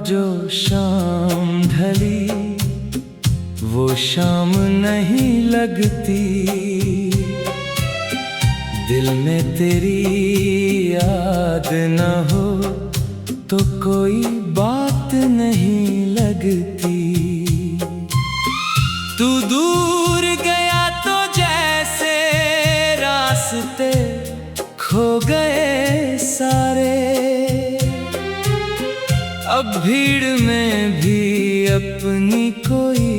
जो शाम ढली वो शाम नहीं लगती, दिल में तेरी याद न हो तो कोई बात नहीं लगती। तू दूर गया तो जैसे रास्ते खो गए सारे, अब भीड़ में भी अपनी कोई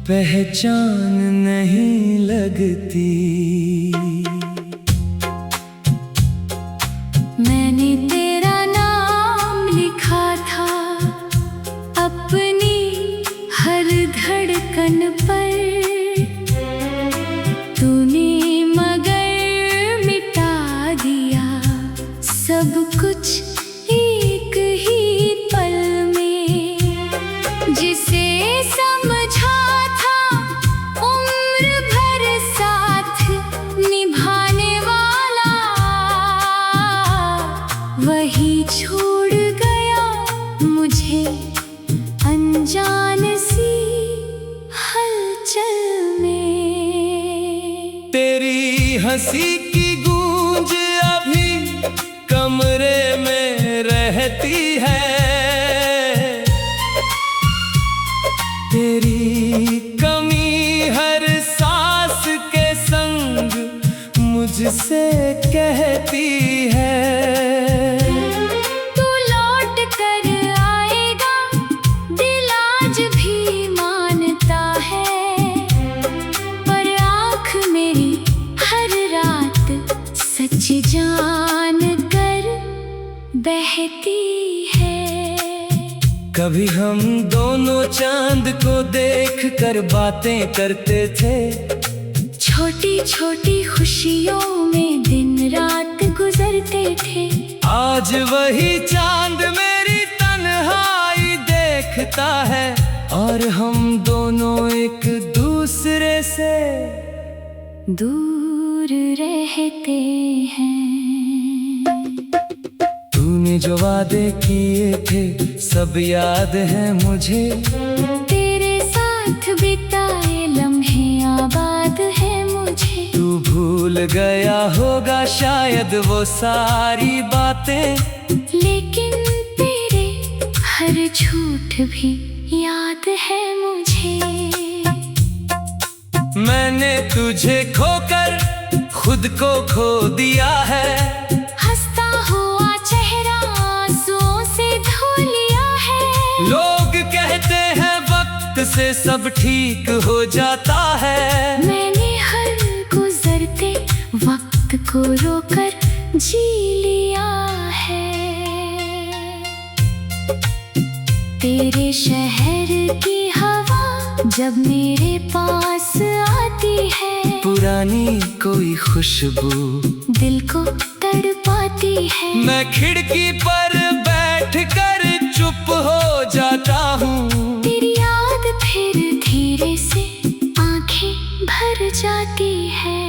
पहचान नहीं लगती। मैंने तेरा नाम लिखा था अपनी हर धड़कन पर, तूने मगर मिटा दिया सब कुछ एक ही पल में। जिसे समझा था उम्र भर साथ निभाने वाला, वही छोड़ गया मुझे अनजान सी हलचल में। तेरी हंसी की गूंज अभी कमरे में रहती है, तेरी कमी हर सांस के संग मुझसे कहती है। तू लौट कर आएगा दिल आज भी मानता है, पर आँख मेरी हर रात सच जान कर बहती है। कभी हम दोनों चांद को देख कर बातें करते थे, छोटी छोटी खुशियों में दिन रात गुजरते थे। आज वही चांद मेरी तन्हाई देखता है, और हम दोनों एक दूसरे से दूर रहते हैं। तूने जो वादे किए थे सब याद है मुझे, तेरे साथ बिताए लम्हे आबाद है मुझे। तू भूल गया होगा शायद वो सारी बातें, लेकिन तेरे हर झूठ भी याद है मुझे। मैंने तुझे खोकर खुद को खो दिया है, हंसता हुआ चेहरा आंसुओं से धो लिया है। लोग कहते हैं वक्त से सब ठीक हो जाता है, मैंने हर गुजरते वक्त को रोकर जी लिया है। तेरे शहर की हवा जब मेरे पास आती है, पुरानी कोई खुशबू दिल को तड़पाती है। मैं खिड़की पर बैठकर चुप हो जाता हूँ, तेरी याद फिर धीरे से आंखें भर जाती है।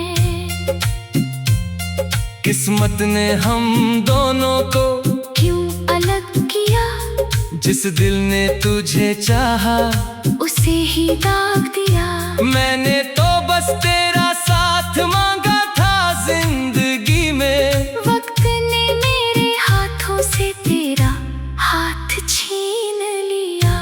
किस्मत ने हम दोनों को क्यों अलग किया, जिस दिल ने तुझे चाहा उसे ही दाग दिया। मैंने तो बस तेरा साथ मांगा था जिंदगी में, वक्त ने मेरे हाथों से तेरा हाथ छीन लिया।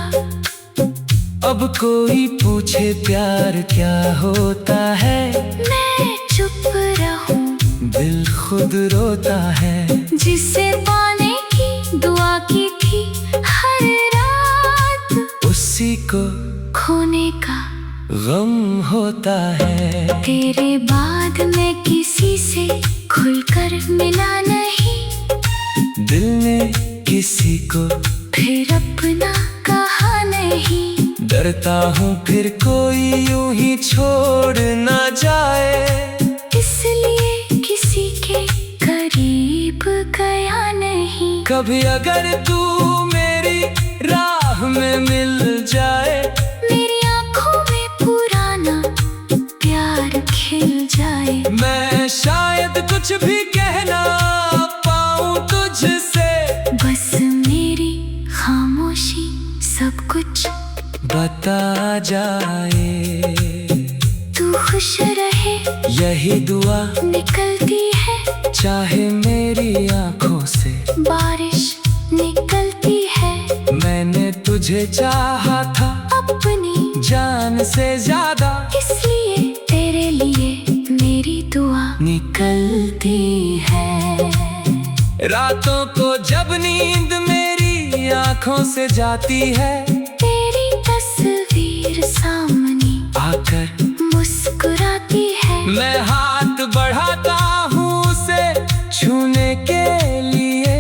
अब कोई पूछे प्यार क्या होता है, मैं चुप रहूं दिल खुद रोता है। जिसे पाने की दुआ की थी हर रात, उसी को खोने का गम होता है। तेरे बाद मैं किसी से खुलकर मिला नहीं, दिल ने किसी को फिर अपना कहा नहीं। डरता हूँ फिर कोई यूं ही छोड़ ना जाए, इसलिए किसी के करीब गया नहीं। कभी अगर तू मेरी राह में मिल जाए, मेरी आंखों में पुराना प्यार खिल जाए। मैं शायद कुछ भी कहना पाऊं तुझसे, बस मेरी पता जाए। तू खुश रहे यही दुआ निकलती है, चाहे मेरी आंखों से बारिश निकलती है। मैंने तुझे चाहा था अपनी जान से ज्यादा, इसलिए तेरे लिए मेरी दुआ निकलती है। रातों को जब नींद मेरी आंखों से जाती है, तेरी तस्वीर सामने आकर मुस्कुराती है। मैं हाथ बढ़ाता हूँ उसे छूने के लिए,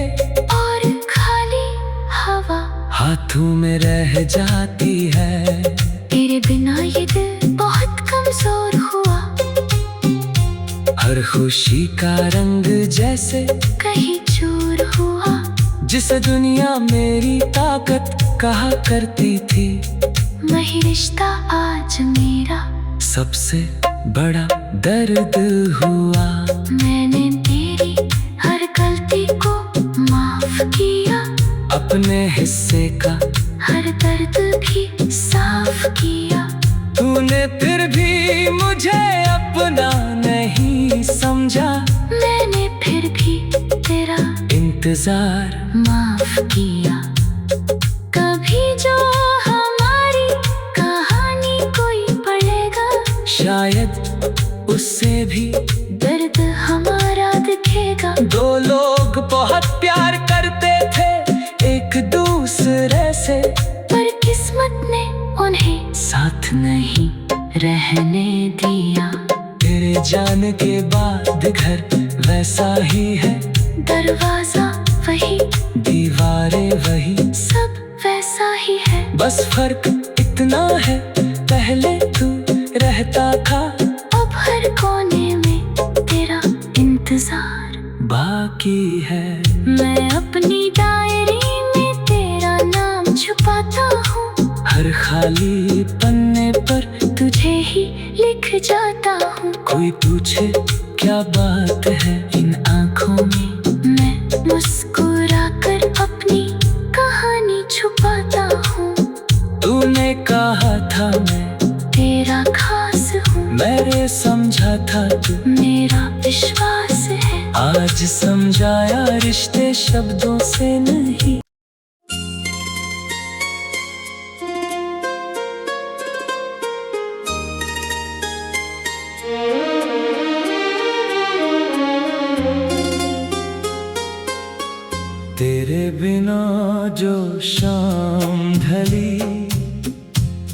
और खाली हवा हाथों में रह जाती है। तेरे बिना ये दिल बहुत कमजोर हुआ, हर खुशी का रंग जैसे कहीं चूर हुआ। जिस दुनिया मेरी ताकत कहा करती थी, वही रिश्ता आज मेरा सबसे बड़ा दर्द हुआ। मैंने तेरी हर गलती को माफ किया, अपने हिस्से का हर दर्द भी साफ किया। तूने फिर भी मुझे अपना नहीं समझा, मैंने फिर भी तेरा इंतजार माफ किया। कभी जो हमारी कहानी कोई पढ़ेगा, शायद उससे भी दर्द हमारा दिखेगा। दो लोग बहुत प्यार करते थे एक दूसरे से, पर किस्मत ने उन्हें साथ नहीं रहने दिया। तेरे जाने के बाद घर वैसा ही है, दरवाजा वही, दीवारें वही, सब वैसा ही है। बस फर्क इतना है, पहले तू रहता था, अब हर कोने में तेरा इंतजार बाकी है। मैं अपनी डायरी में तेरा नाम छुपाता हूँ, हर खाली पन्ने पर तुझे ही लिख जाता हूँ। कोई पूछे क्या बात है इन आँखों में, मैं मुस्कुरा कर अपनी कहानी छुपाता हूँ। तूने कहा था मैं तेरा खास हूँ, मेरे समझा था तू मेरा विश्वास है। आज समझाया रिश्ते शब्दों से नहीं। तेरे बिना जो शाम ढली,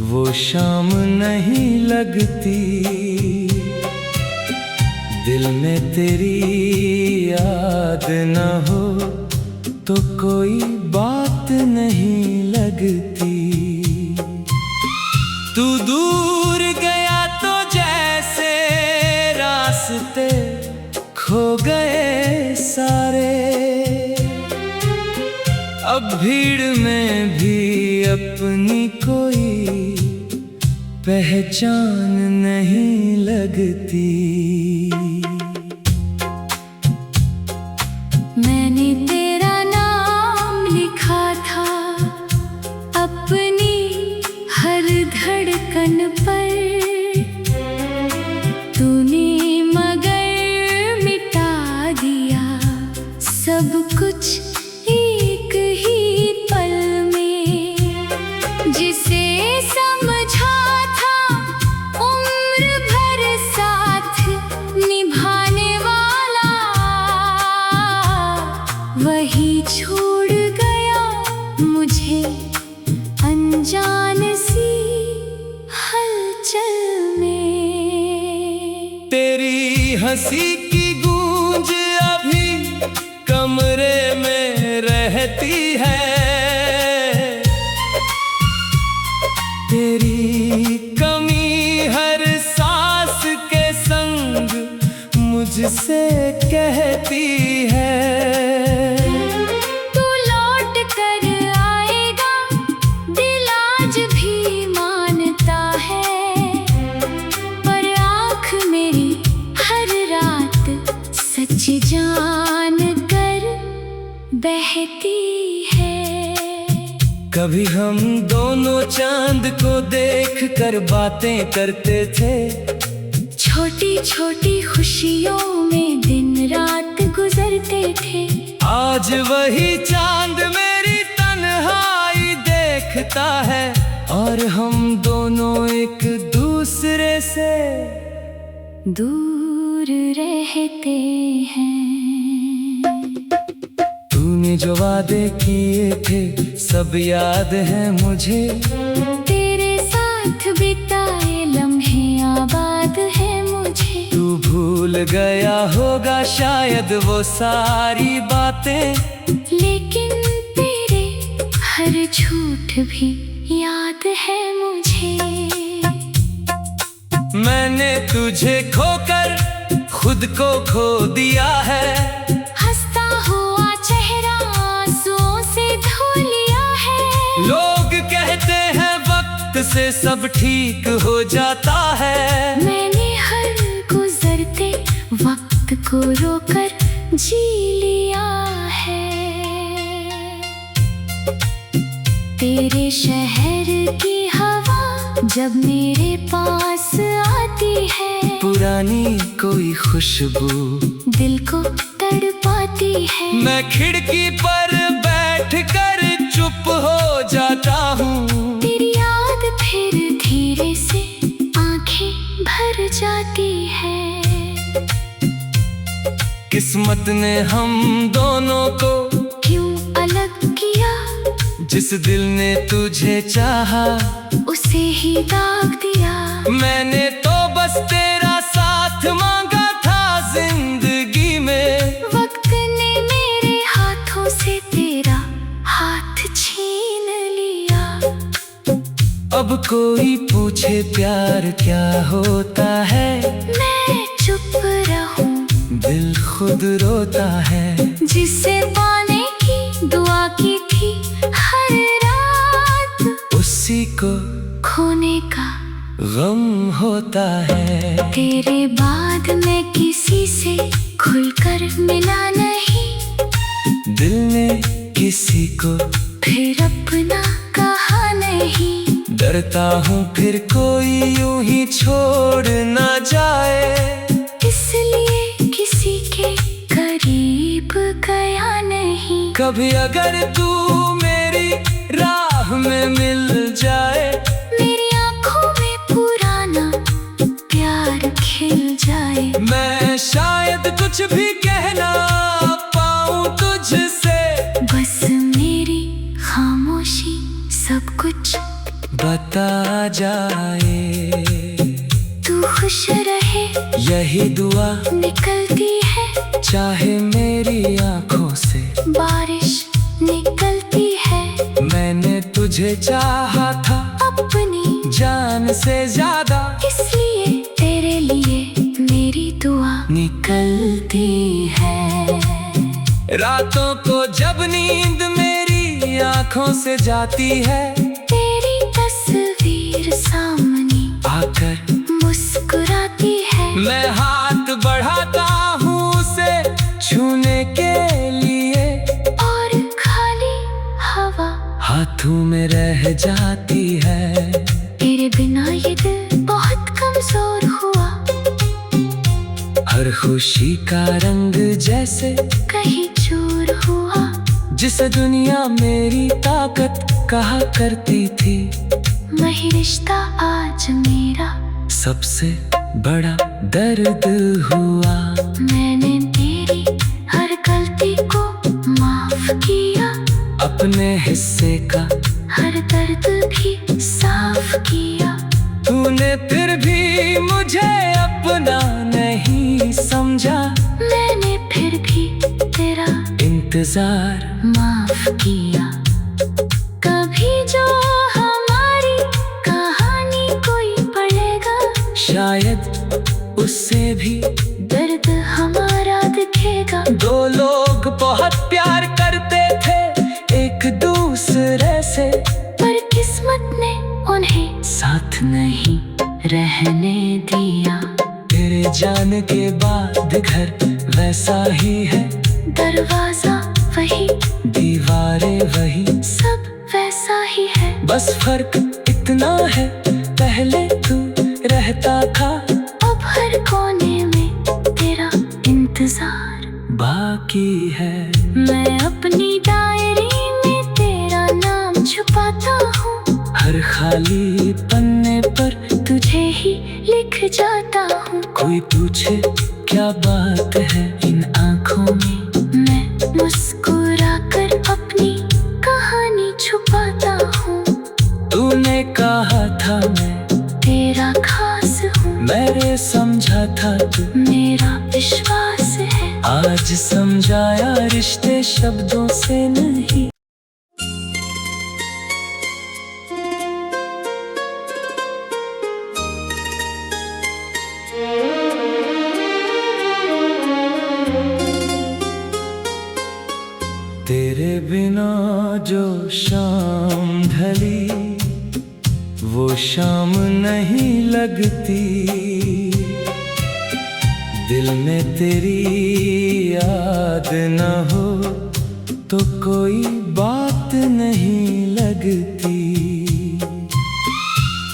वो शाम नहीं लगती। दिल में तेरी याद न हो तो कोई बात नहीं लगती। तू दूर गया तो जैसे रास्ते खो गए सारे, अब भीड़ में भी अपनी कोई पहचान नहीं लगती। मैंने तेरा नाम लिखा था अपनी हर धड़कन पर, तूने मगर मिटा दिया सब कुछ एक ही पल में। जिसे समझा था उम्र भर साथ निभाने वाला, वही छोड़ गया मुझे अनजान सी हलचल में। तेरी हंसी की गूंज अभी कमरे में रहती है, तेरी कमी हर सांस के संग मुझसे कहती है। तू लौट कर आएगा दिल आज भी मानता है, पर आँख मेरी हर रात सच जान कर बहती है। कभी हम दोनों चांद को देख कर बातें करते थे। छोटी छोटी खुशियों में दिन रात गुजरते थे। आज वही चांद मेरी तन्हाई देखता है और हम दोनों एक दूसरे से दूर रहते हैं। तूने जो वादे किए थे सब याद है मुझे। तेरे साथ बिताए लम्हे आबाद है मुझे। तू भूल गया होगा शायद वो सारी बातें, लेकिन तेरे हर झूठ भी याद है मुझे। मैंने तुझे खोकर खुद को खो दिया है। हंसता हुआ चेहरा आंसुओं से धो लिया है। लोग कहते हैं वक्त से सब ठीक हो जाता है। मैंने हर गुजरते वक्त को रोकर जी लिया है। तेरे शहर की हवा जब मेरे पास आती है, पुरानी कोई खुशबू दिल को तड़पाती है। मैं खिड़की पर बैठकर चुप हो जाता हूँ। तेरी याद फिर धीरे से आंखें भर जाती है। किस्मत ने हम दोनों को क्यों अलग किया? जिस दिल ने तुझे चाहा उसे ही दाग दिया। मैंने तो बस तेरा साथ मांगा था जिंदगी में। वक्त ने मेरे हाथों से तेरा हाथ छीन लिया। अब कोई पूछे प्यार क्या होता है, मैं चुप रहूं, दिल खुद रोता है। जिसे पाने की दुआ की थी हर रात, उसी को खोने का गम होता है। तेरे बाद मैं किसी से खुलकर मिला नहीं। दिल ने किसी को फिर अपना कहा नहीं। डरता हूँ फिर कोई यूं ही छोड़ ना जाए, इसलिए किसी के करीब गया नहीं। कभी अगर तू मेरी राह में मिल जाए, मेरी आंखों में पुराना प्यार खिल जाए। मैं शायद कुछ भी कहना पाऊँ तुझसे, बस मेरी खामोशी सब कुछ बता जाए। तू खुश रहे यही दुआ निकलती है। चाहे मेरी आंखों से बारिश निकलती है। मैंने तुझे चाहा था अपनी जान से ज्यादा, इसलिए तेरे लिए मेरी दुआ निकलती है। रातों को जब नींद मेरी आंखों से जाती है, तेरी तस्वीर सामने आकर मुस्कुराती है। मैं हाथ बढ़ाता हूँ उसे छूने के लिए, और खाली हवा हाथों में रह जाती है। तेरे बिना ये दिल बहुत कमजोर हुआ। हर खुशी का रंग जैसे कहीं चूर हुआ। जिसे दुनिया मेरी ताकत कहा करती थी, वही रिश्ता आज मेरा सबसे बड़ा दर्द हुआ। मैंने तेरी हर गलती को माफ किया। अपने हिस्से का हर दर्द भी साफ किया। तूने फिर भी मुझे अपना नहीं समझा। मैंने फिर भी तेरा इंतजार माफ किया। कभी जो हमारी कहानी कोई पढ़ेगा, शायद उससे भी दर्द हमारा दिखेगा। दो लोग बहुत प्यार करते थे एक दूसरे से, पर किस्मत ने उन्हें साथ नहीं रहने दिया। तेरे जाने के बाद घर वैसा ही है, दरवाजा वही, दीवारें वही, सब वैसा ही। बस फर्क इतना है, पहले तू रहता था, अब हर कोने में तेरा इंतजार बाकी है। मैं अपनी डायरी में तेरा नाम छुपाता हूँ, हर खाली पन्ने पर तुझे ही लिख जाता हूँ। कोई पूछे क्या बात है इन आँखों में, मैं मुस्कुरा कर अपनी कहानी छुपाता हूँ। तूने कहा था मैं तेरा खास हूँ, मैंने समझा था तू मेरा विश्वास है। आज समझाया रिश्ते शब्दों से नहीं। तेरे बिना जो शाम ढली वो शाम नहीं लगती, दिल में तेरी याद न हो तो कोई बात नहीं लगती।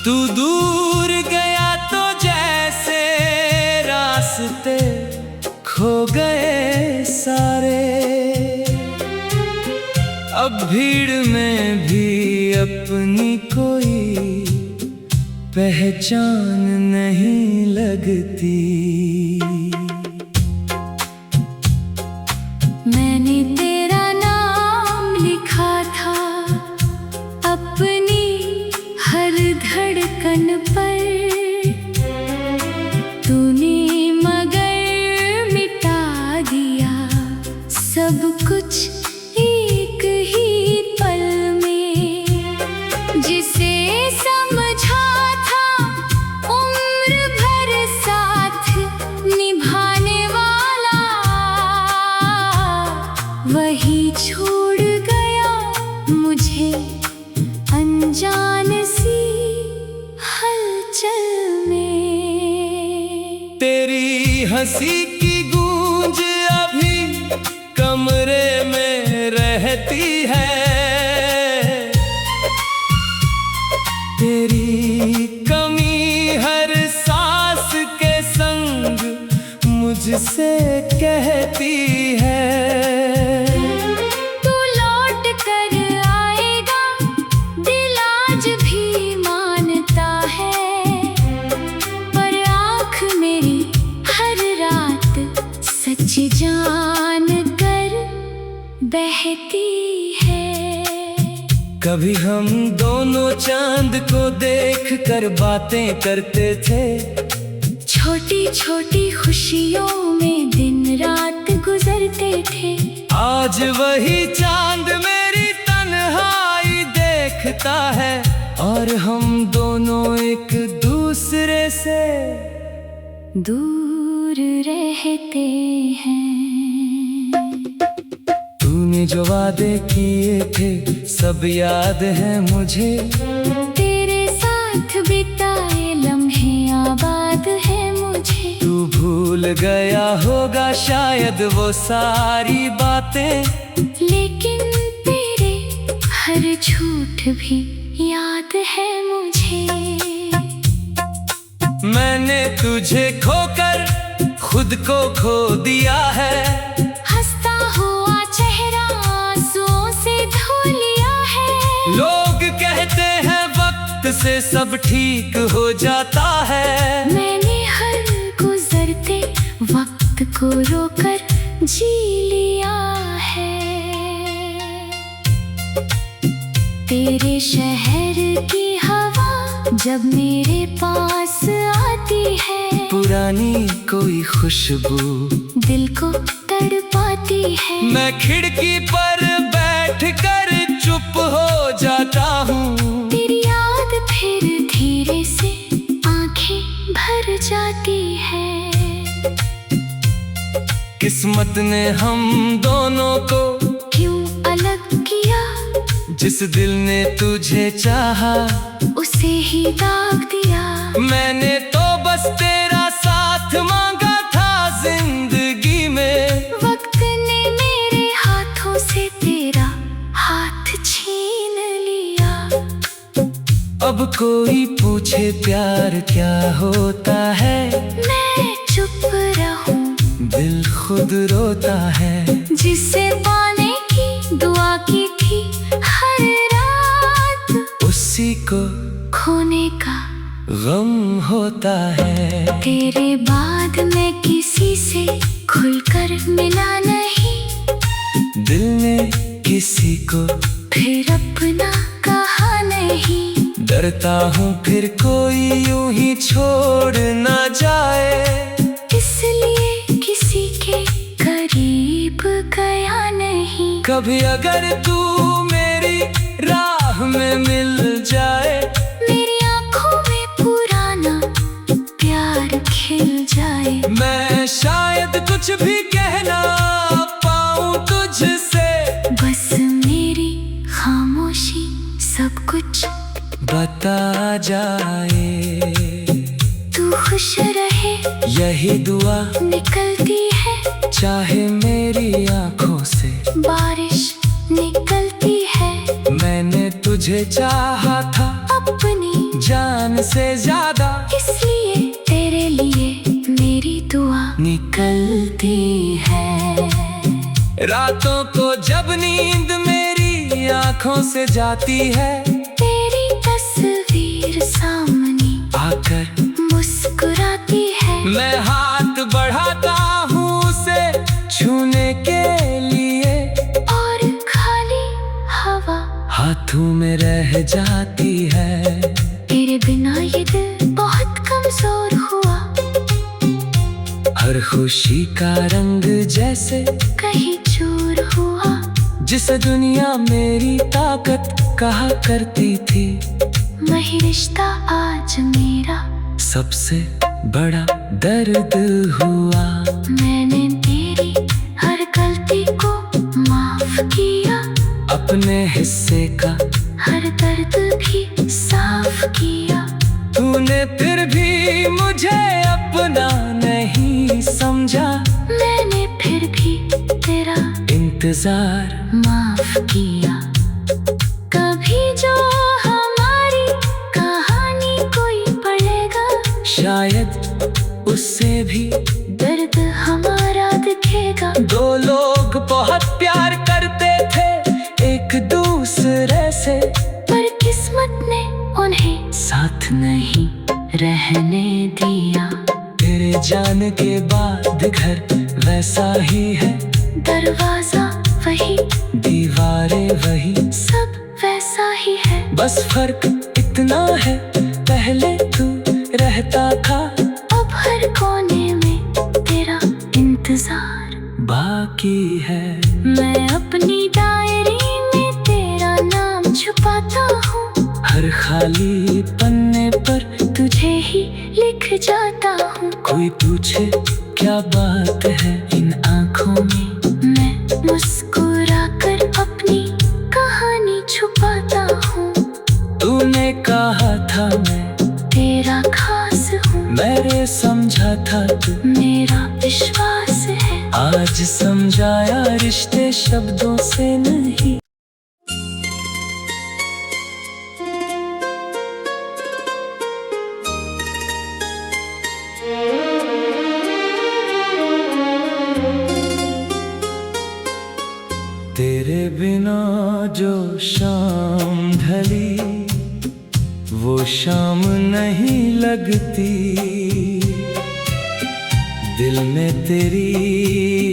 तू दूर गया तो जैसे रास्ते खो गए सारे, अब भीड़ में भी अपनी कोई पहचान नहीं लगती। मैंने तेरा नाम लिखा था अपनी हर धड़कन पर, तूने मगर मिटा दिया सब कुछ एक ही पल में। जिसे समझा था उम्र भर साथ निभाने वाला, वही छोड़ गया मुझे अनजान सी हलचल में। तेरी हंसी की गूंज अभी कमरे में रहती है, तेरी कमी हर सांस के संग मुझसे कहती है। तू लौट कर आएगा दिल आज भी मानता है, पर आँख मेरी हर रात सच जान कर बहती है। कभी हम दोनों चांद को देख कर बातें करते थे, छोटी छोटी खुशियों में दिन रात गुजरते थे। आज वही चांद मेरी तन्हाई देखता है, और हम दोनों एक दूसरे से दूर रहते हैं। तूने जो वादे किए थे सब याद है मुझे, तेरे साथ बिताए लम्हे आबाद है मुझे। तू भूल गया होगा शायद वो सारी बातें, लेकिन तेरे हर झूठ भी याद है मुझे। मैंने तुझे खोकर खुद को खो दिया है, हंसता हुआ चेहरा आंसुओं से धो लिया है। लोग कहते हैं वक्त से सब ठीक हो जाता है, मैंने हर गुजरते वक्त को रोकर जी लिया है। तेरे शहर की हवा जब मेरे पास आती है, पुरानी कोई खुशबू दिल को तड़पाती है। मैं खिड़की पर बैठकर चुप हो जाता हूँ, तेरी याद फिर धीरे से आंखें भर जाती है। किस्मत ने हम दोनों को क्यों अलग किया, जिस दिल ने तुझे चाहा उसे ही दाग दिया। मैंने तो बस तेरा साथ मांगा था जिंदगी में, वक्त ने मेरे हाथों से तेरा हाथ छीन लिया। अब कोई पूछे प्यार क्या होता है, मैं चुप रहूं, दिल खुद रोता है। जिसे पाने की दुआ की थी हर रात, उसी को खोने का गम होता है। तेरे बाद मैं किसी से खुलकर मिला नहीं, दिल ने किसी को फिर अपना कहा नहीं। डरता हूँ फिर कोई यूं ही छोड़ ना जाए, इसलिए किसी के करीब गया नहीं। कभी अगर तू मेरी राह में मिल जाए, मेरी आंखों में पुराना प्यार खिल जाए। मैं शायद कुछ भी कहना पाऊँ तुझसे, बस मेरी खामोशी सब कुछ बता जाए। तू खुश रहे यही दुआ निकलती है, चाहे मेरी आंखों से बारिश निकलती है। मैंने तुझे चाहा था अपनी जान से ज्यादा, इसलिए तेरे लिए मेरी दुआ निकलती है। रातों को जब नींद मेरी आंखों से जाती है, तेरी तस्वीर सामने आकर मुस्कुराती है। मैं हाथ बढ़ाता हूँ उसे छूने के लिए, और खाली हवा हाथों में रह जाती है। तेरे बिना ये दिल बहुत कमजोर हुआ, हर खुशी का रंग जैसे कहीं चूर हुआ। जिसे दुनिया मेरी ताकत कहा करती थी, वही रिश्ता आज मेरा सबसे बड़ा दर्द हुआ। मैंने तेरी हर गलती को माफ किया, अपने हिस्से का हर दर्द भी साफ किया। तूने फिर भी मुझे अपना नहीं समझा, मैंने फिर भी तेरा इंतजार माफ किया। कभी जो हमारी कहानी कोई पढ़ेगा, शायद उससे भी दर्द हमारा दिखेगा। दो लोग बहुत प्यार करते थे एक दूसरे से, पर किस्मत ने उन्हें साथ नहीं रहने दिया। तेरे जाने के बाद घर वैसा ही है, दरवाजा वही, दीवारें वही, सब वैसा ही है। बस फर्क इतना है पहले तू रहता था, अब हर कोने में तेरा इंतजार बाकी है। मैं अपनी डायरी में तेरा नाम छुपाता हूँ, हर खाली पन्ने पर तुझे ही लिख जाता हूँ। कोई पूछे क्या बात है इन आँखों में, मैं मुस्कुरा कर अपनी कहानी छुपाता हूँ। तूने कहा था मैं तेरा खास हूँ, मेरे समझा था तू मेरा विश्वास है। आज समझाया रिश्ते शब्दों से नहीं। तेरे बिना जो शाम ढली, वो शाम नहीं लगती। दिल में तेरी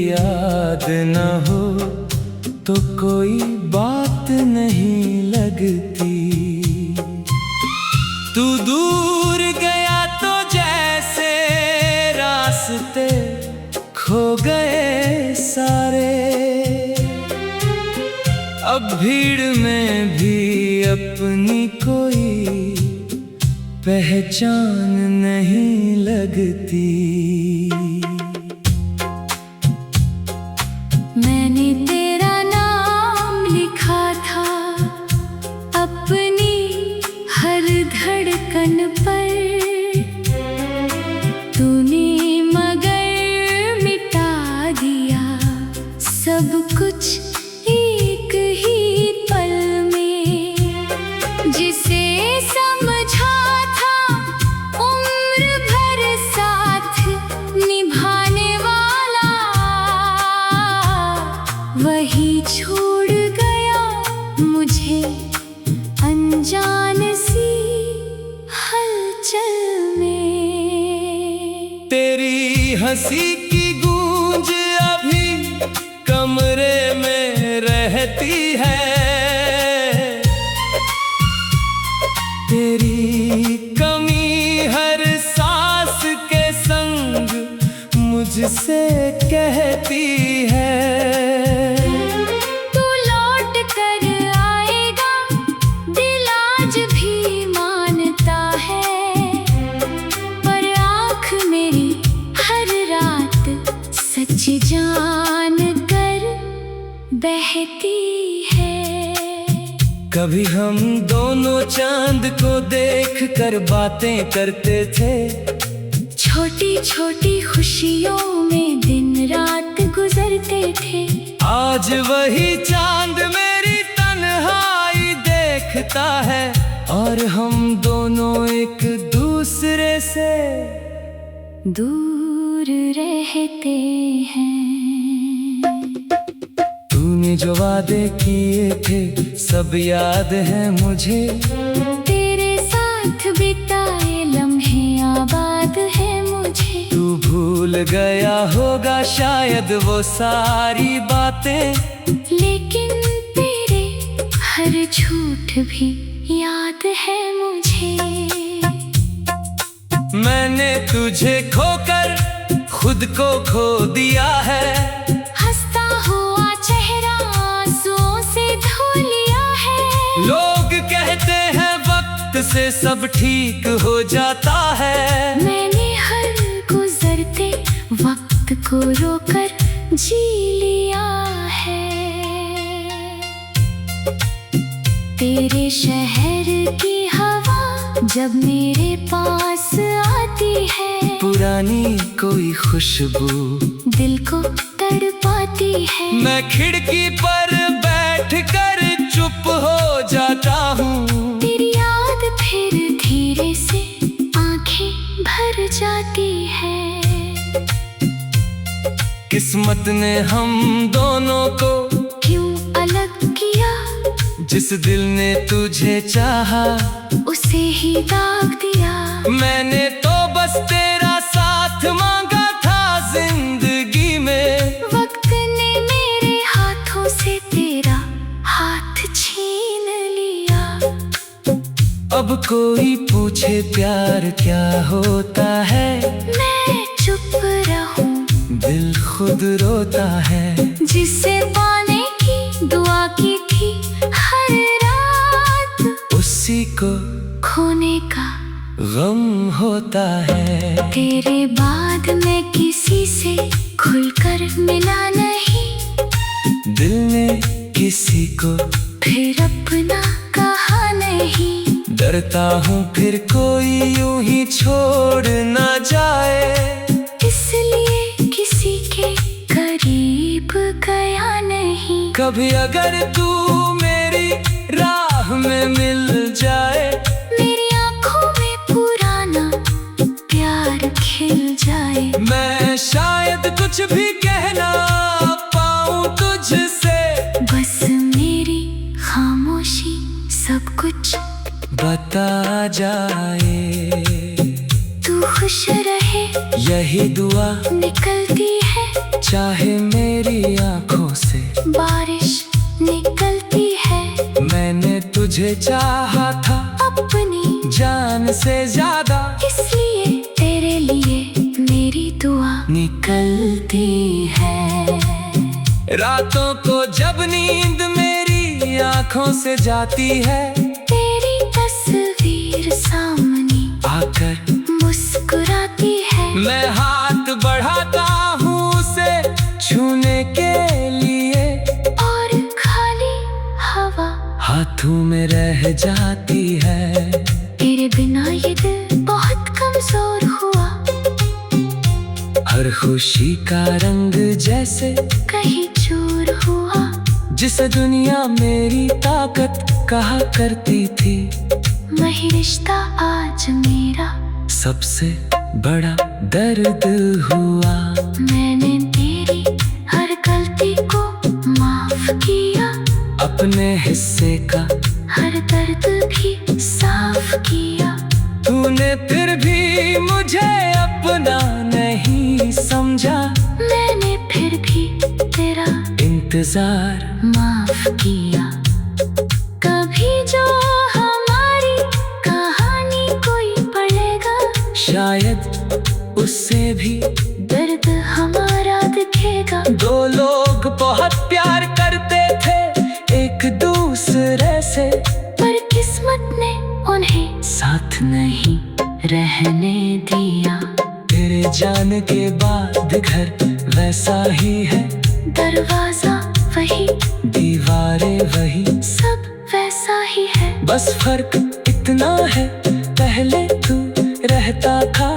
याद न हो तो कोई बात नहीं लगती। तू दूर गया तो जैसे रास्ते खो गए सारे, अब भीड़ में भी अपनी कोई पहचान नहीं लगती। मैंने तेरा नाम लिखा था अपनी हर धड़कन पर, तूने मगर मिटा दिया सब कुछ एक ही पल में। जिसे सम हंसी की गूंज अभी कमरे में रहती है। तेरी कमी हर सांस के संग मुझसे कहती है। तू लौट कर आएगा दिल आज भी मानता है, पर आँख मेरी हर रात सच जान कर बहती है। कभी हम दोनों चांद को देख कर बातें करते थे। छोटी छोटी खुशियों में दिन रात गुजरते थे। आज वही चांद मेरी तन्हाई देखता है, और हम दोनों एक दूसरे से दूर रहते हैं। तूने जो वादे किए थे सब याद है मुझे। तेरे साथ बिताए लम्हे आबाद है मुझे। तू भूल गया होगा शायद वो सारी बातें, लेकिन तेरे हर झूठ भी याद है मुझे। मैंने तुझे खोकर खुद को खो दिया है। हंसता हुआ चेहरा आंसुओं से धो लिया है। लोग कहते हैं वक्त से सब ठीक हो जाता है। मैंने हर गुजरते वक्त को रोकर जी लिया है। तेरे शहर की हवा जब मेरे पास आती है, पुरानी कोई खुशबू दिल को तड़पाती है। मैं खिड़की पर बैठकर चुप हो जाता हूँ। तेरी याद फिर धीरे से आंखें भर जाती है। किस्मत ने हम दोनों को क्यों अलग किया, जिस दिल ने तुझे चाहा उसे ही दाग दिया। मैंने तो बस तेरा साथ मांगा था जिंदगी में। वक्त ने मेरे हाथों से तेरा हाथ छीन लिया। अब कोई पूछे प्यार क्या होता है, मैं चुप रहूं, दिल खुद रोता है। जिसे पाने की दुआ की थी हर रात, उसी को खोने का गम होता है। तेरे बाद मैं किसी से खुलकर मिला नहीं। दिल ने किसी को फिर अपना कहा नहीं। डरता हूँ फिर कोई यूं ही छोड़ ना जाए, इसलिए किसी के करीब गया नहीं। कभी अगर तू मेरी राह में मिल जाए, मेरी आंखों में पुराना प्यार खिल जाए। मैं शायद कुछ भी कहना पाऊँ तुझसे, बस मेरी खामोशी सब कुछ बता जाए। तू खुश रहे यही दुआ निकलती है, चाहे मेरी आंखों से बारिश निकलती है। मैंने तुझे चाहा था अपनी जान से ज्यादा, इसलिए तेरे लिए मेरी दुआ निकलती है। रातों को जब नींद मेरी आंखों से जाती है, तेरी तस्वीर सामने आकर मुस्कुराती है। मैं हाथ बढ़ाता हूँ उसे छूने के लिए, और खाली हवा हाथों में रह जाती है। तेरे बिना ये दिल बहुत कमजोर हुआ। हर खुशी का रंग जैसे कहीं चूर हुआ। जिसे दुनिया मेरी ताकत कहा करती थी, वही रिश्ता आज मेरा सबसे बड़ा दर्द हुआ। मैंने तेरी हर गलती को माफ किया। अपने हिस्से का हर दर्द भी साफ किया। तूने फिर भी मुझे अपना नहीं समझा। इंतजार माफ किया। कभी जो हमारी कहानी कोई पढ़ेगा, शायद उससे भी दर्द हमारा दिखेगा। दो लोग बहुत प्यार करते थे एक दूसरे से, पर किस्मत ने उन्हें साथ नहीं रहने दिया। तेरे जाने के बाद घर वैसा ही है, दरवाजा वही, दीवारें वही, सब वैसा ही है। बस फर्क इतना है, पहले तू रहता था,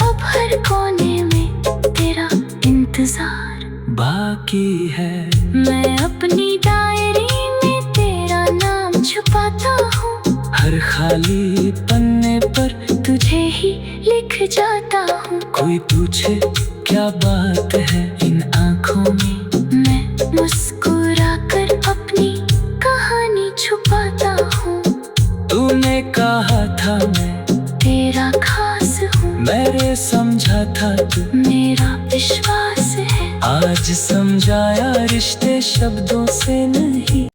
अब हर कोने में तेरा इंतजार बाकी है। मैं अपनी डायरी में तेरा नाम छुपाता हूँ, हर खाली पन्ने पर तुझे ही लिख जाता हूँ। कोई पूछे क्या बात है इन आँखों में, मैं मुस्कुरा कर अपनी कहानी छुपाता हूँ। तूने कहा था मैं तेरा खास हूँ, मेरे समझा था तू मेरा विश्वास है। आज समझाया रिश्ते शब्दों से नहीं।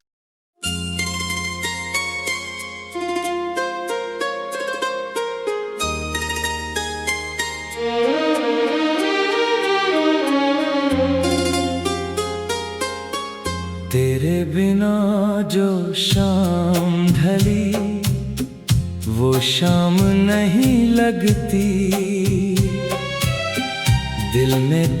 तेरे बिना जो शाम ढली वो शाम नहीं लगती, दिल में